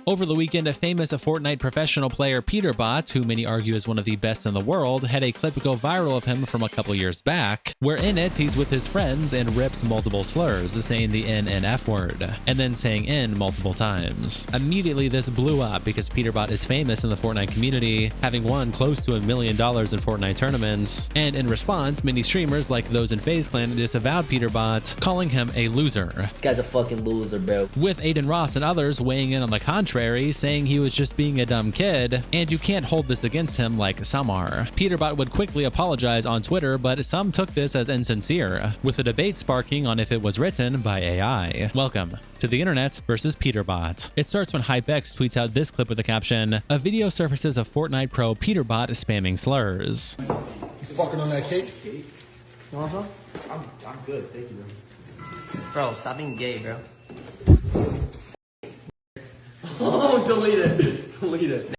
Over the weekend, a famous Fortnite professional player Peterbot, who many argue is one of the best in the world, had a clip go viral of him from a couple years back, where in it he's with his friends and rips multiple slurs, saying the N and F word, and then saying N multiple times. Immediately this blew up because Peterbot is famous in the Fortnite community, having won close to $1 million in Fortnite tournaments, and in response, many streamers like those in FaZe Clan disavowed Peterbot, calling him a loser. This guy's a fucking loser, bro. With Adin Ross and others weighing in on the contrary, saying he was just being a dumb kid, and you can't hold this against him like some are. Peterbot would quickly apologize on Twitter, but some took this as insincere, with a debate sparking on if it was written by AI. Welcome to the internet versus Peterbot. It starts when HypeX tweets out this clip with the caption, "A video surfaces of Fortnite pro Peterbot spamming slurs." You fucking on that cake? You want some? I'm good, thank you, bro. Bro, stop being gay, bro. Oh, delete it. Delete it.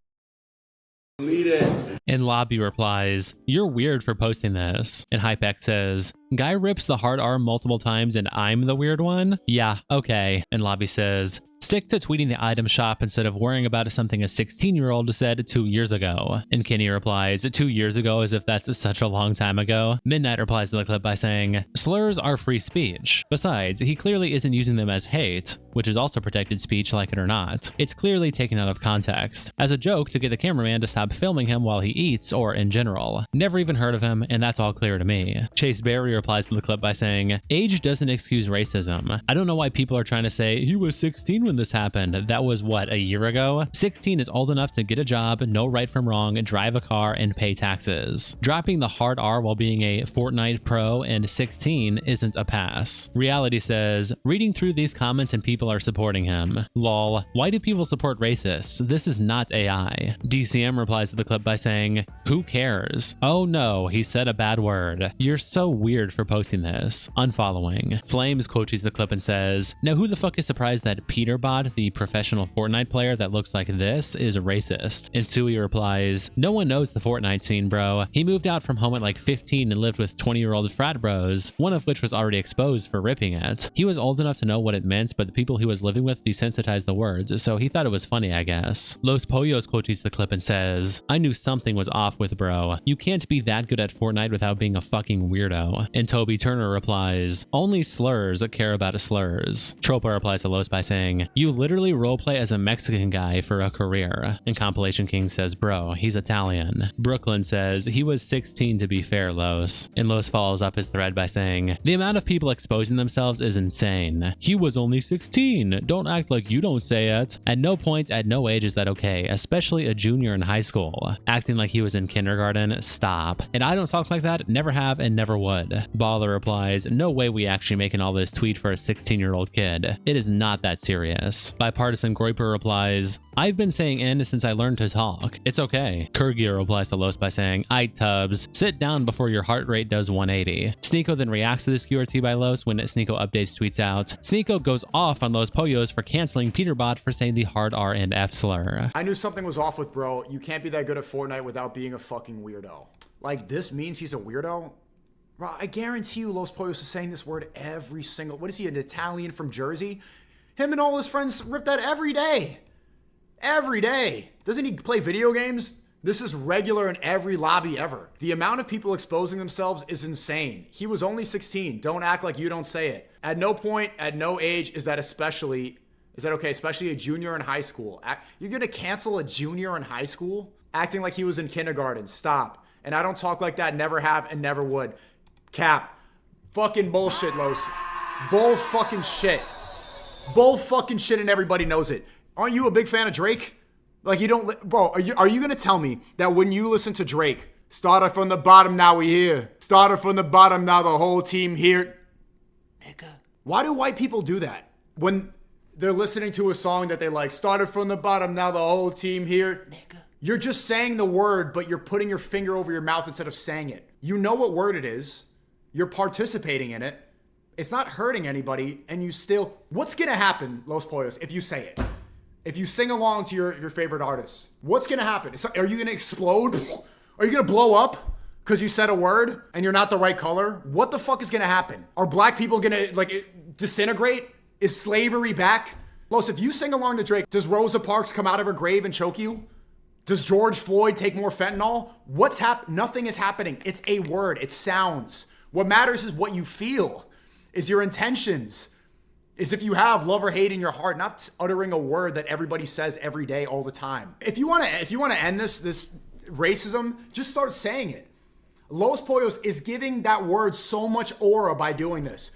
Delete it. And Lobby replies, "You're weird for posting this." And HypeX says, "Guy rips the hard R multiple times and I'm the weird one? Yeah, okay." And Lobby says, "Stick to tweeting the item shop instead of worrying about something a 16-year-old said 2 years ago." And Kenny replies, 2 years ago, as if that's such a long time ago. Midnight replies to the clip by saying, "Slurs are free speech. Besides, he clearly isn't using them as hate, which is also protected speech, like it or not. It's clearly taken out of context, as a joke to get the cameraman to stop filming him while he eats, or in general. Never even heard of him, and that's all clear to me." Chase Berry replies to the clip by saying, "Age doesn't excuse racism. I don't know why people are trying to say he was 16 when this happened. That was what, a year ago? 16 is old enough to get a job, know right from wrong, drive a car, and pay taxes. Dropping the hard R while being a Fortnite pro and 16 isn't a pass." Reality says, "Reading through these comments and people are supporting him. Lol, why do people support racists? This is not AI." DCM replies to the clip by saying, "Who cares? Oh no, he said a bad word. You're so weird for posting this. Unfollowing." Flames quotes the clip and says, "Now who the fuck is surprised that Peterbot, the professional Fortnite player that looks like this, is racist?" And Sui replies, "No one knows the Fortnite scene, bro. He moved out from home at like 15 and lived with 20-year-old frat bros, one of which was already exposed for ripping it. He was old enough to know what it meant, but the people he was living with desensitized the words, so he thought it was funny, I guess." LosPollos quotes the clip and says, "I knew something was off with bro. You can't be that good at Fortnite without being a fucking weirdo." And Toby Turner replies, "Only slurs care about slurs." Tropa replies to Los by saying, "You literally roleplay as a Mexican guy for a career." And Compilation King says, "Bro, he's Italian." Brooklyn says, "He was 16 to be fair, Los." And Los follows up his thread by saying, "The amount of people exposing themselves is insane. He was only 16. Don't act like you don't say it. At no point, at no age is that okay, especially a junior in high school. Acting like he was in kindergarten, stop. And I don't talk like that, never have and never would." Baller replies, "No way we actually making all this tweet for a 16-year-old kid. It is not that serious." Bipartisan Groiper replies, "I've been saying N since I learned to talk. It's okay." Kurgia replies to Los by saying, "Aight Tubbs, sit down before your heart rate does 180. Sneako then reacts to this QRT by Los when Sneako updates tweets out, "Sneako goes off on LosPollos for canceling Peterbot for saying the hard R and F slur." I knew something was off with bro. You can't be that good at Fortnite without being a fucking weirdo. Like, this means he's a weirdo? Bro, I guarantee you LosPollos is saying this word every single... What is he, an Italian from Jersey? Him and all his friends rip that every day. Every day. Doesn't he play video games? This is regular in every lobby ever. The amount of people exposing themselves is insane. He was only 16. Don't act like you don't say it. At no point, at no age is that okay? Especially a junior in high school. You're gonna cancel a junior in high school? Acting like he was in kindergarten. Stop. And I don't talk like that, never have and never would. Cap. Fucking bullshit, Los. Bull fucking shit. Bull fucking shit, and everybody knows it. Aren't you a big fan of Drake? Like, you don't... Bro, are you gonna tell me that when you listen to Drake, started from the bottom, now we here. Started from the bottom, now the whole team here. Nigga. Why do white people do that? When they're listening to a song that they like, started from the bottom, now the whole team here. Nigga. You're just saying the word, but you're putting your finger over your mouth instead of saying it. You know what word it is. You're participating in it. It's not hurting anybody, and you still... What's gonna happen, LosPollos, if you say it? If you sing along to your favorite artist, what's gonna happen? Are you gonna explode? Are you gonna blow up because you said a word and you're not the right color? What the fuck is gonna happen? Are black people gonna, like, disintegrate? Is slavery back? Los, if you sing along to Drake, does Rosa Parks come out of her grave and choke you? Does George Floyd take more fentanyl? Nothing is happening. It's a word. It sounds. What matters is what you feel, is your intentions, is if you have love or hate in your heart, not uttering a word that everybody says every day all the time. If you want to end this racism, just start saying it. LosPollos is giving that word so much aura by doing this.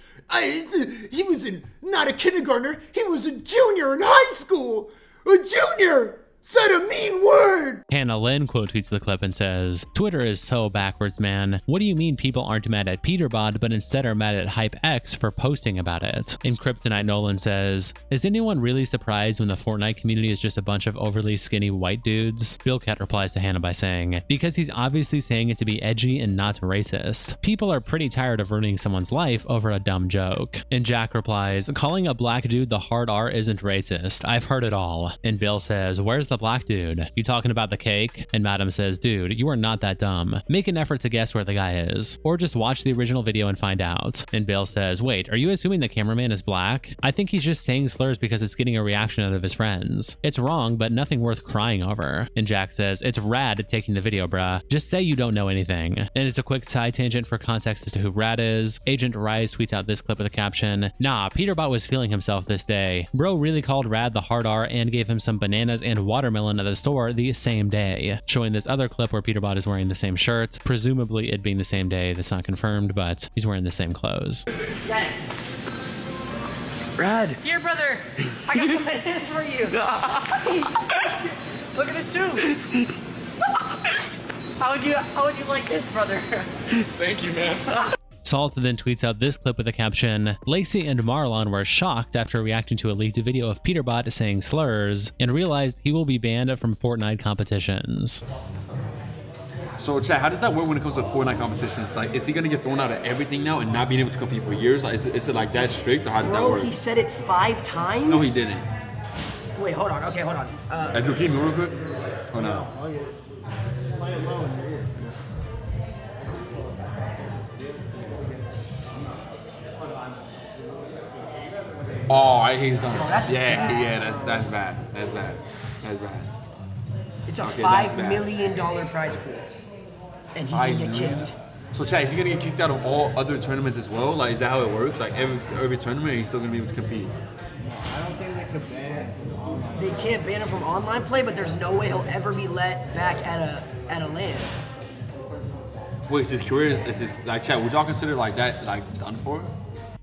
He was not a kindergartner. He was a junior in high school. A junior said a mean word. Hannah Lynn quote tweets the clip and says, Twitter is so backwards, man. What do you mean people aren't mad at Peterbot, but instead are mad at HypeX for posting about it? In Kryptonite Nolan says, is anyone really surprised when the Fortnite community is just a bunch of overly skinny white dudes? Bill Cat replies to Hannah by saying, because he's obviously saying it to be edgy and not racist. People are pretty tired of ruining someone's life over a dumb joke. And Jack replies, calling a black dude the hard R isn't racist. I've heard it all. And Bill says, where's the black dude? You talking about the cake? And Madam says, dude, you are not that dumb. Make an effort to guess where the guy is. Or just watch the original video and find out. And Bill says, wait, are you assuming the cameraman is black? I think he's just saying slurs because it's getting a reaction out of his friends. It's wrong, but nothing worth crying over. And Jack says, it's rad taking the video, bruh. Just say you don't know anything. And it's a quick side tangent for context as to who Rad is. Agent Rice tweets out this clip with a caption, nah, Peterbot was feeling himself this day. Bro really called Rad the hard R and gave him some bananas and watermelon at the store the same day. Showing this other clip where Peterbot is wearing the same shirt, presumably it being the same day. That's not confirmed, but he's wearing the same clothes. Yes. Rad. Here, brother. I got some bananas for you. Look at this too. How would you like this, brother? Thank you, man. Salt then tweets out this clip with the caption, Lacy and Marlon were shocked after reacting to a leaked video of Peterbot saying slurs and realized he will be banned from Fortnite competitions. So, chat, how does that work when it comes to Fortnite competitions? Like, is he gonna get thrown out of everything now and not being able to compete for years? Like, is it like that strict, or how does that work? He said it 5 times? No, he didn't. Wait, hold on. Okay, hold on. Andrew, can you move real quick? Oh, no. Oh, I hate he's done. Oh, that's bad. Yeah, that's bad. That's bad. That's bad. It's a Okay, $5 million prize pool. And he's gonna get kicked. So, Chad, is he gonna get kicked out of all other tournaments as well? Like, is that how it works? Like, every tournament, he's still gonna be able to compete? I don't think they could ban him from online. They can't ban him from online play, but there's no way he'll ever be let back at a LAN. Wait, is his career, like, Chad, would y'all consider like that, like, done for?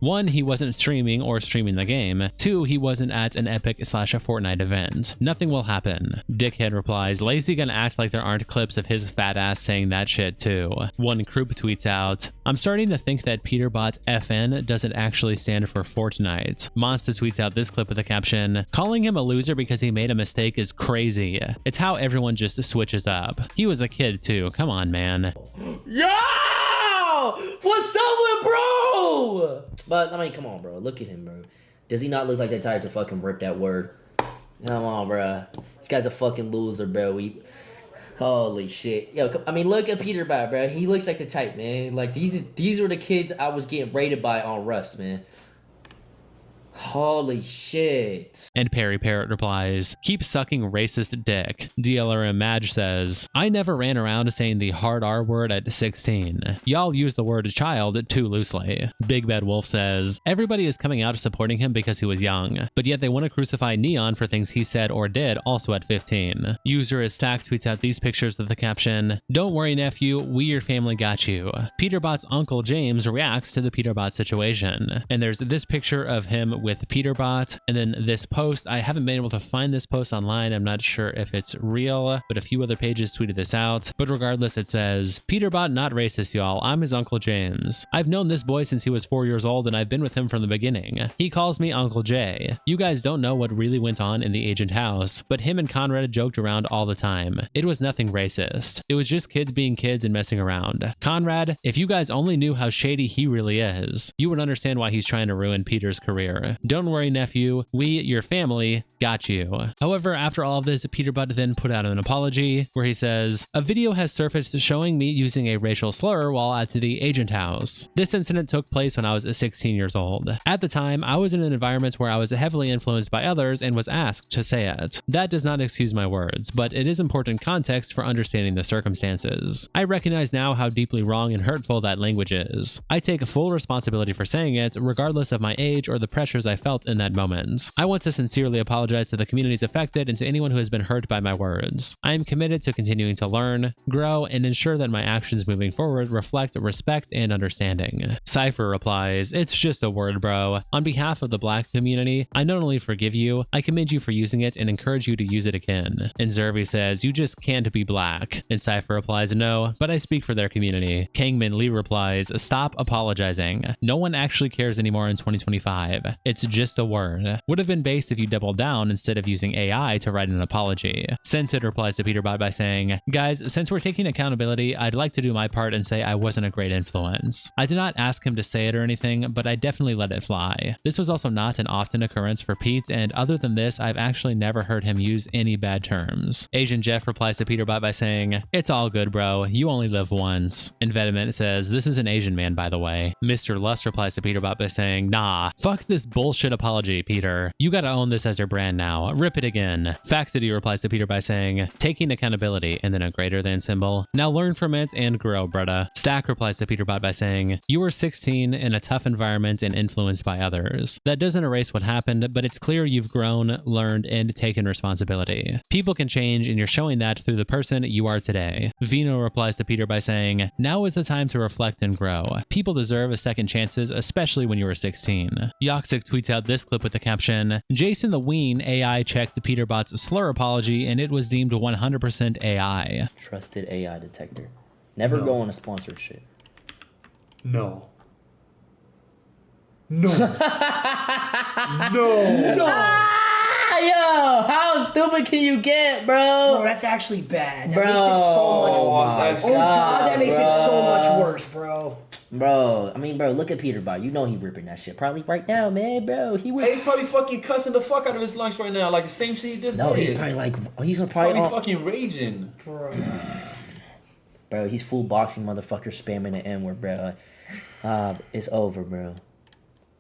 1, he wasn't streaming or streaming the game. 2, he wasn't at an Epic/Fortnite event. Nothing will happen. Dickhead replies, Lacy gonna act like there aren't clips of his fat ass saying that shit too. One Croup tweets out, I'm starting to think that Peterbot FN doesn't actually stand for Fortnite. Monster tweets out this clip with a caption, calling him a loser because he made a mistake is crazy. It's how everyone just switches up. He was a kid too, come on man. Yo! What's up with bro? But, I mean, come on, bro. Look at him, bro. Does he not look like that type to fucking rip that word? Come on, bro. This guy's a fucking loser, bro. Holy shit. Yo, I mean, look at Peterbot, bro. He looks like the type, man. Like, these were the kids I was getting rated by on Rust, man. Holy shit. And Perry Parrot replies, keep sucking racist dick. DLRM Madge says, I never ran around saying the hard R word at 16. Y'all use the word child too loosely. Big Bad Wolf says, everybody is coming out supporting him because he was young, but yet they want to crucify Neon for things he said or did also at 15. User is Stack tweets out these pictures with the caption, don't worry nephew, we your family got you. Peterbot's uncle James reacts to the Peterbot situation. And there's this picture of him with Peterbot, and then this post, I haven't been able to find this post online, I'm not sure if it's real, but a few other pages tweeted this out, but regardless it says, Peterbot not racist y'all, I'm his Uncle James. I've known this boy since he was 4 years old and I've been with him from the beginning. He calls me Uncle Jay. You guys don't know what really went on in the agent house, but him and Conrad joked around all the time. It was nothing racist. It was just kids being kids and messing around. Conrad, if you guys only knew how shady he really is, you would understand why he's trying to ruin Peter's career. Don't worry, nephew. We, your family, got you. However, after all of this, Peterbot then put out an apology where he says, a video has surfaced showing me using a racial slur while at the agent house. This incident took place when I was 16 years old. At the time, I was in an environment where I was heavily influenced by others and was asked to say it. That does not excuse my words, but it is important context for understanding the circumstances. I recognize now how deeply wrong and hurtful that language is. I take full responsibility for saying it, regardless of my age or the pressures I felt in that moment. I want to sincerely apologize to the communities affected and to anyone who has been hurt by my words. I am committed to continuing to learn, grow, and ensure that my actions moving forward reflect respect and understanding. Cypher replies, it's just a word, bro. On behalf of the Black community, I not only forgive you, I commend you for using it and encourage you to use it again. And Zervi says, you just can't be Black. And Cypher replies, no, but I speak for their community. Kangman Lee replies, stop apologizing. No one actually cares anymore in 2025. It's just a word. Would have been based if you doubled down instead of using AI to write an apology. Scented replies to Peterbot by saying, guys, since we're taking accountability, I'd like to do my part and say I wasn't a great influence. I did not ask him to say it or anything, but I definitely let it fly. This was also not an often occurrence for Pete, and other than this, I've actually never heard him use any bad terms. Asian Jeff replies to Peterbot by saying, it's all good, bro. You only live once. And Vediment says, this is an Asian man, by the way. Mr. Lust replies to Peterbot by saying, nah, fuck this bullshit apology, Peter. You gotta own this as your brand now. Rip it again. Faxity replies to Peter by saying, taking accountability, and then a greater than symbol. Now learn from it and grow, brudda. Stack replies to Peterbot by saying, you were 16 in a tough environment and influenced by others. That doesn't erase what happened, but it's clear you've grown, learned, and taken responsibility. People can change, and you're showing that through the person you are today. Vino replies to Peter by saying, now is the time to reflect and grow. People deserve a second chances, especially when you were 16. Yoxic tweets out this clip with the caption, JasonTheWeen AI checked Peterbot's slur apology and it was deemed 100% AI. Trusted AI detector. Never go on a sponsorship. No. No. No. No. Yo, how stupid can you get, bro? Bro, that's actually bad. That Bro. makes it so much worse. Oh, Oh God, that makes it so much worse, bro. Bro, I mean, bro, look at Peterbot. You know he ripping that shit probably right now, man, bro. He was. Hey, he's probably fucking cussing the fuck out of his lunch right now, like the same shit he just No, did. he's probably like he's Probably probably fucking raging. Bro, he's full boxing motherfucker spamming the N word, bro. It's over, bro.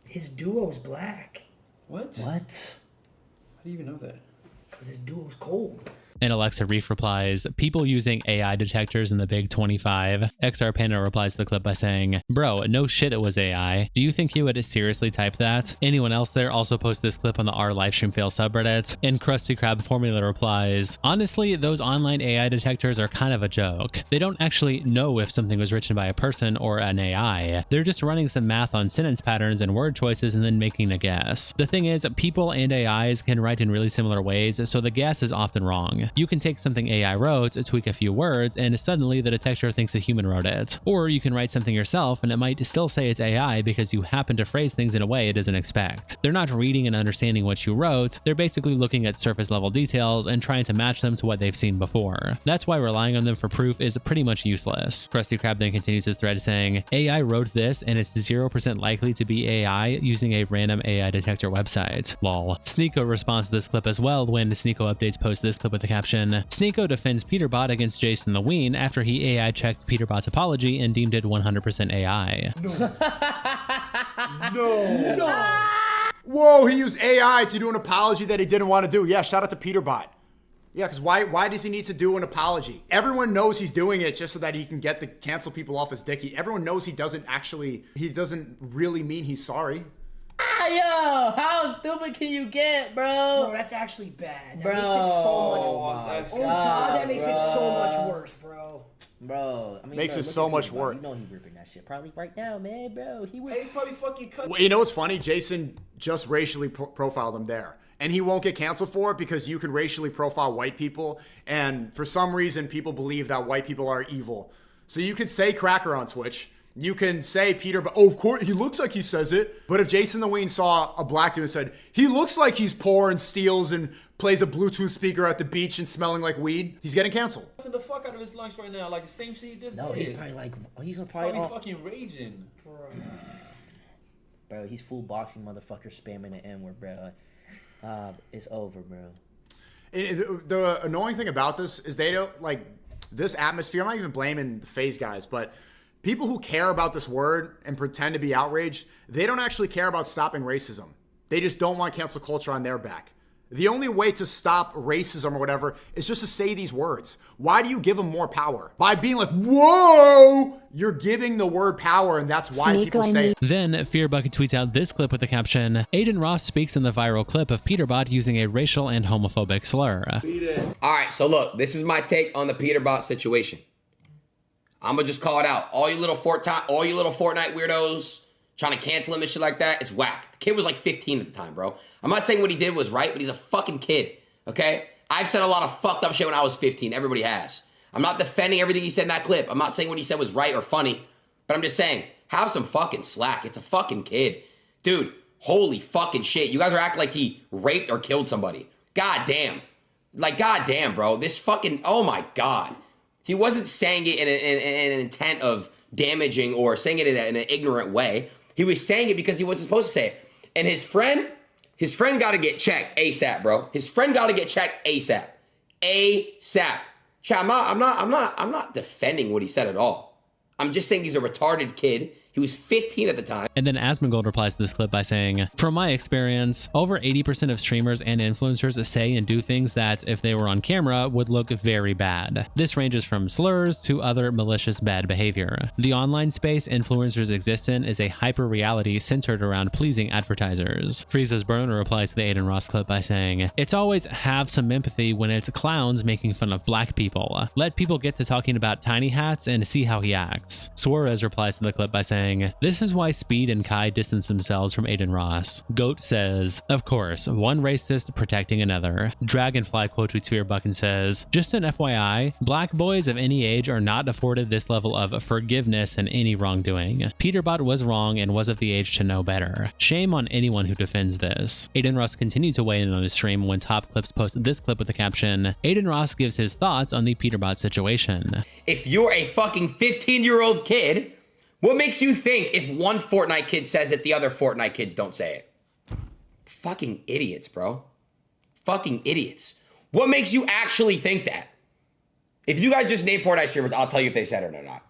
His duo's black. What? What? How do you even know that? Because his duo's cold. And Alexa Reef replies, people using AI detectors in the Big 25. XR Panda replies to the clip by saying, bro, no shit it was AI. Do you think he would seriously type that? Anyone else there also post this clip on the R Livestream Fail subreddit. And Krusty Krab Formula replies, honestly, those online AI detectors are kind of a joke. They don't actually know if something was written by a person or an AI. They're just running some math on sentence patterns and word choices and then making a guess. The thing is, people and AIs can write in really similar ways, so the guess is often wrong. You can take something AI wrote, tweak a few words, and suddenly the detector thinks a human wrote it. Or you can write something yourself and it might still say it's AI because you happen to phrase things in a way it doesn't expect. They're not reading and understanding what you wrote, they're basically looking at surface level details and trying to match them to what they've seen before. That's why relying on them for proof is pretty much useless. Krusty Krab then continues his thread saying, AI wrote this and it's 0% likely to be AI using a random AI detector website. Lol. Sneako responds to this clip as well when Sneako Updates posts this clip with the caption, Sneako defends Peterbot against JasonTheWeen after he AI checked Peterbot's apology and deemed it 100% AI. No. Whoa, he used AI to do an apology that he didn't want to do. Yeah, shout out to Peterbot. Yeah, because why does he need to do an apology? Everyone knows he's doing it just so that he can get the cancel people off his dick. Everyone knows he doesn't really mean he's sorry. Yo, how stupid can you get, bro? Bro, that's actually bad. That Bro. makes it so much worse. Oh God, that makes it so bro. much worse, bro. Bro, I mean, Makes bro, it look so at much Peterbot. worse. You know he ripping that shit probably right now, man, bro. He was. Hey, he's probably fucking cussing. Well, you know what's funny? Jason just racially profiled him there. And he won't get canceled for it because you can racially profile white people. And for some reason, people believe that white people are evil. So you could say cracker on Twitch. You can say Peter, but oh, of course, he looks like he says it. But if JasonTheWeen saw a black dude and said, he looks like he's poor and steals and plays a Bluetooth speaker at the beach and smelling like weed, he's getting canceled. Cussing the fuck out of his lunch right now, like the same shit he just No, did. he's probably like he's Probably probably. fucking raging. Bro, he's full boxing motherfucker spamming the N-word, bro. It's over, bro. The annoying thing about this is they don't, like, this atmosphere, I'm not even blaming the FaZe guys, but people who care about this word and pretend to be outraged, they don't actually care about stopping racism. They just don't want cancel culture on their back. The only way to stop racism or whatever is just to say these words. Why do you give them more power? By being like, whoa, you're giving the word power, and that's why people say it. Then Fearbucket tweets out this clip with the caption, Adin Ross speaks in the viral clip of Peterbot using a racial and homophobic slur. All right, so look, this is my take on the Peterbot situation. I'm gonna just call it out. All you little Fortnite weirdos trying to cancel him and shit like that, it's whack. The kid was like 15 at the time, bro. I'm not saying what he did was right, but he's a fucking kid, okay? I've said a lot of fucked up shit when I was 15. Everybody has. I'm not defending everything he said in that clip. I'm not saying what he said was right or funny, but I'm just saying, have some fucking slack. It's a fucking kid. Dude, holy fucking shit. You guys are acting like he raped or killed somebody. God damn. Like, god damn, bro. This fucking, oh my God. He wasn't saying it in an intent of damaging or saying it in an ignorant way. He was saying it because he wasn't supposed to say it. And his friend got to get checked ASAP, bro. His friend got to get checked ASAP. ASAP. Chat, I'm not defending what he said at all. I'm just saying he's a retarded kid. He was 15 at the time. And then Asmongold replies to this clip by saying, from my experience, over 80% of streamers and influencers say and do things that, if they were on camera, would look very bad. This ranges from slurs to other malicious bad behavior. The online space influencers exist in is a hyper-reality centered around pleasing advertisers. Frieza's Burner replies to the Adin Ross clip by saying, it's always have some empathy when it's clowns making fun of black people. Let people get to talking about tiny hats and see how he acts. Suarez replies to the clip by saying, this is why Speed and Kai distance themselves from Adin Ross. Goat says, of course, one racist protecting another. Dragonfly quote tweets Fearbuck and says, just an FYI, black boys of any age are not afforded this level of forgiveness in any wrongdoing. Peterbot was wrong and was of the age to know better. Shame on anyone who defends this. Adin Ross continued to weigh in on his stream when Top Clips posted this clip with the caption, Adin Ross gives his thoughts on the Peterbot situation. If you're a fucking 15-year-old kid, what makes you think if one Fortnite kid says it, the other Fortnite kids don't say it? Fucking idiots, bro. Fucking idiots. What makes you actually think that? If you guys just name Fortnite streamers, I'll tell you if they said it or not.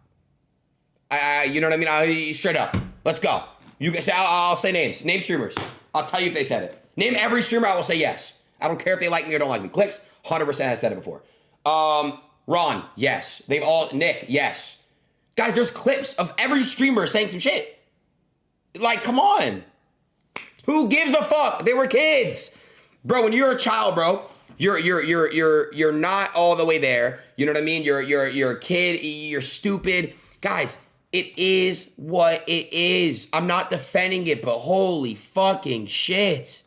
You know what I mean? Straight up. Let's go. You can say, I'll say names. Name streamers. I'll tell you if they said it. Name every streamer, I will say yes. I don't care if they like me or don't like me. Clix, 100% has said it before. Ron, yes. They've all, Nick, yes. Guys, there's clips of every streamer saying some shit. Like, come on. Who gives a fuck? They were kids. Bro, when you're a child, bro, you're not all the way there. You know what I mean? You're a kid, you're stupid. Guys, it is what it is. I'm not defending it, but holy fucking shit.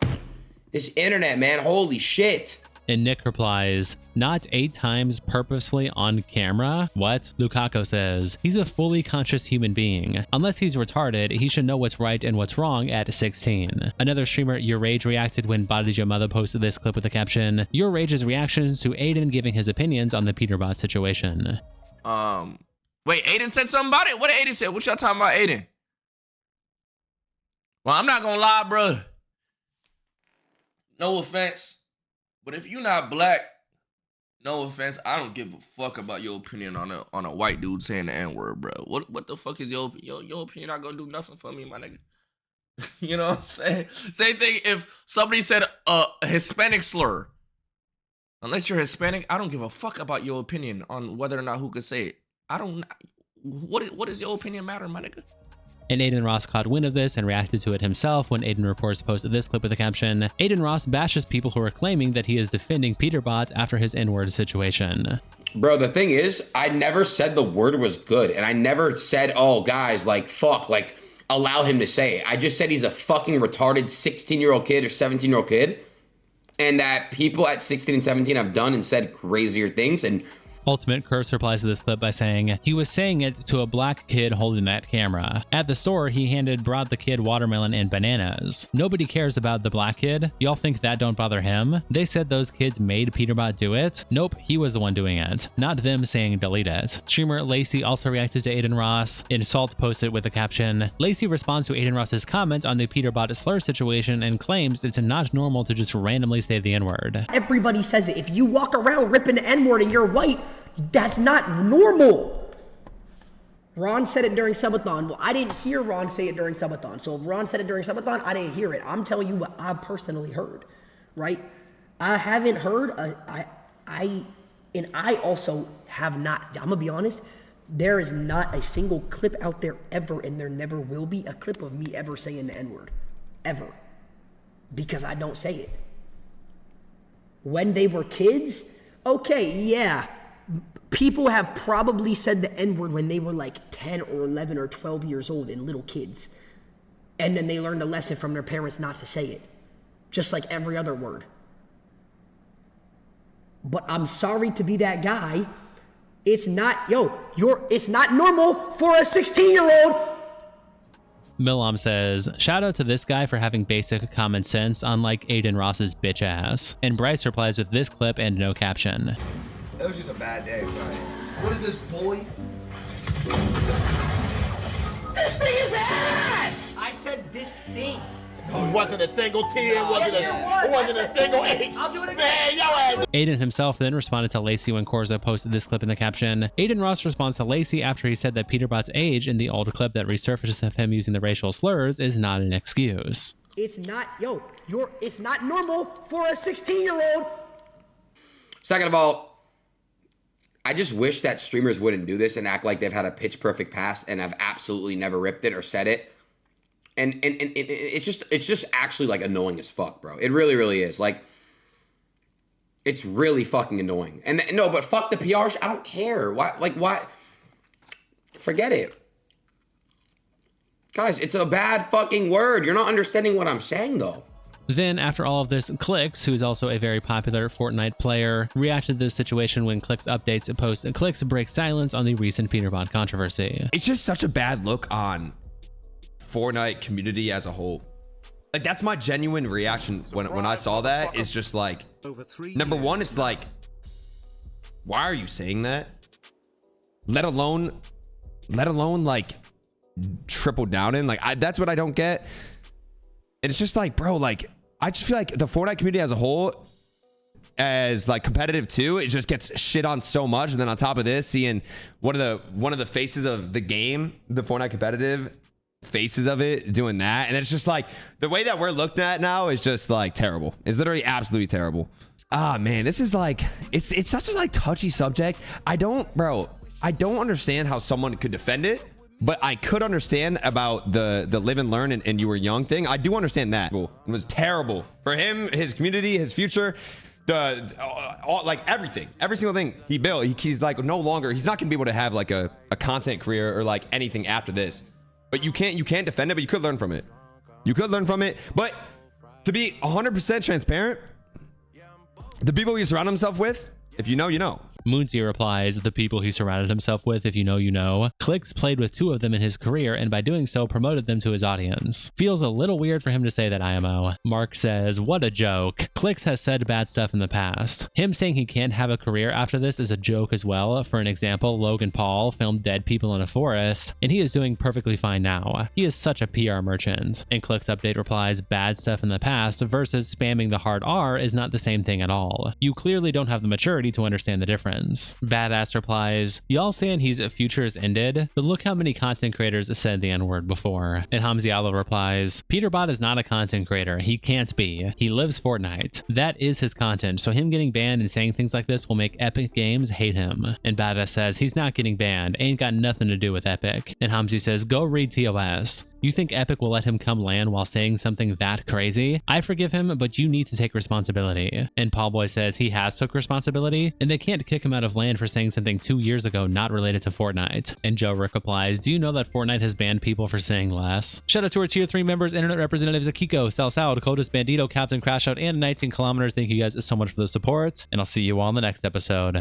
This internet, man, holy shit. And Nick replies, not 8 times purposely on camera? What? Lukaku says, he's a fully conscious human being. Unless he's retarded, he should know what's right and what's wrong at 16. Another streamer, YourRage, reacted when Bodied Your Mother posted this clip with the caption, YourRage's reactions to Adin giving his opinions on the Peterbot situation. Wait, Adin said something about it? What did Adin say? What y'all talking about Adin? Well, I'm not gonna lie, bro. No offense. But if you're not black, no offense, I don't give a fuck about your opinion on a white dude saying the N-word, bro. What the fuck is your opinion not gonna do nothing for me, my nigga? You know what I'm saying? Same thing if somebody said a Hispanic slur. Unless you're Hispanic, I don't give a fuck about your opinion on whether or not who could say it. What does your opinion matter, my nigga? And Adin Ross caught wind of this and reacted to it himself when Adin Reports posted this clip with the caption, Adin Ross bashes people who are claiming that he is defending Peterbot after his N-word situation. Bro, the thing is, I never said the word was good. And I never said, oh, guys, like, fuck, like, allow him to say it. I just said he's a fucking retarded 16-year-old kid or 17-year-old kid. And that people at 16 and 17 have done and said crazier things. And Ultimate Curse replies to this clip by saying, he was saying it to a black kid holding that camera. At the store, he brought the kid watermelon and bananas. Nobody cares about the black kid. Y'all think that don't bother him? They said those kids made Peterbot do it? Nope, he was the one doing it. Not them saying delete it. Streamer Lacy also reacted to Adin Ross. In Salt posted with the caption, Lacy responds to Adin Ross's comment on the Peterbot slur situation and claims it's not normal to just randomly say the N-word. Everybody says it. If you walk around ripping the N-word and you're white, that's not normal. Ron said it during Subathon. Well, I didn't hear Ron say it during Subathon. So if Ron said it during Subathon, I didn't hear it. I'm telling you what I personally heard, right? I haven't heard, I also have not, I'm gonna be honest, there is not a single clip out there ever, and there never will be a clip of me ever saying the N-word, ever, because I don't say it. When they were kids, okay, yeah, people have probably said the N-word when they were like 10 or 11 or 12 years old and little kids, and then they learned a lesson from their parents not to say it, just like every other word. But I'm sorry to be that guy. It's not, it's not normal for a 16-year-old. Milam says, shout out to this guy for having basic common sense, unlike Adin Ross's bitch ass. And Bryce replies with this clip and no caption. That was just a bad day, right? What is this, boy? This thing is ass! I said this thing. It wasn't a single T, it wasn't a single H. I'll do it again. Man, yo ass. Adin himself then responded to Lacy when Korza posted this clip in the caption. Adin Ross responds to Lacy after he said that Peterbot's age in the old clip that resurfaces of him using the racial slurs is not an excuse. It's not, it's not normal for a 16-year-old. Second of all, I just wish that streamers wouldn't do this and act like they've had a pitch perfect past and have absolutely never ripped it or said it. And it's just actually like annoying as fuck, bro. It really, really is. Like, it's really fucking annoying. And no, but fuck the PR. I don't care. Why? Forget it. Guys, it's a bad fucking word. You're not understanding what I'm saying, though. Then, after all of this, Clix, who's also a very popular Fortnite player, reacted to this situation when Clix updates a post. Clix breaks silence on the recent Peterbot controversy. It's just such a bad look on Fortnite community as a whole. Like, that's my genuine reaction when I saw that. Is just like, number one, it's like, why are you saying that? Let alone like triple down in, like, that's what I don't get. And it's just like, bro, like, I just feel like the Fortnite community as a whole, as like competitive too, it just gets shit on so much. And then on top of this, seeing one of the faces of the game, the Fortnite competitive faces of it doing that, and it's just like the way that we're looked at now is just like terrible. It's literally absolutely terrible. Ah, man, this is like, it's such a like touchy subject. I don't understand how someone could defend it, but I could understand about the live and learn and you were young thing. I do understand that. It was terrible for him, his community, his future, like everything, every single thing he built. He's like no longer, he's not gonna be able to have like a content career or like anything after this. But you can't defend it, but you could learn from it. You could learn from it. But to be 100% transparent, the people you surround himself with, if you know, you know. Moonsy replies, the people he surrounded himself with, if you know, you know. Clix played with 2 of them in his career, and by doing so, promoted them to his audience. Feels a little weird for him to say that, IMO. Mark says, what a joke. Clix has said bad stuff in the past. Him saying he can't have a career after this is a joke as well. For an example, Logan Paul filmed dead people in a forest, and he is doing perfectly fine now. He is such a PR merchant. And Clix update replies, bad stuff in the past versus spamming the hard R is not the same thing at all. You clearly don't have the maturity to understand the difference. Badass replies, y'all saying his future is ended, but look how many content creators said the N-word before. And Hamziala replies, Peterbot is not a content creator. He can't be. He lives Fortnite. That is his content, so him getting banned and saying things like this will make Epic Games hate him. And Badass says, he's not getting banned. Ain't got nothing to do with Epic. And Hamzi says, go read TOS. You think Epic will let him come land while saying something that crazy? I forgive him, but you need to take responsibility. And Paulboy says he has took responsibility, and they can't kick him out of land for saying something 2 years ago not related to Fortnite. And Joe Rick replies, do you know that Fortnite has banned people for saying less? Shout out to our tier 3 members, internet representatives Akiko, Salsao, Dakotas Bandito, Captain Crashout, and 19 Kilometers. Thank you guys so much for the support, and I'll see you all in the next episode.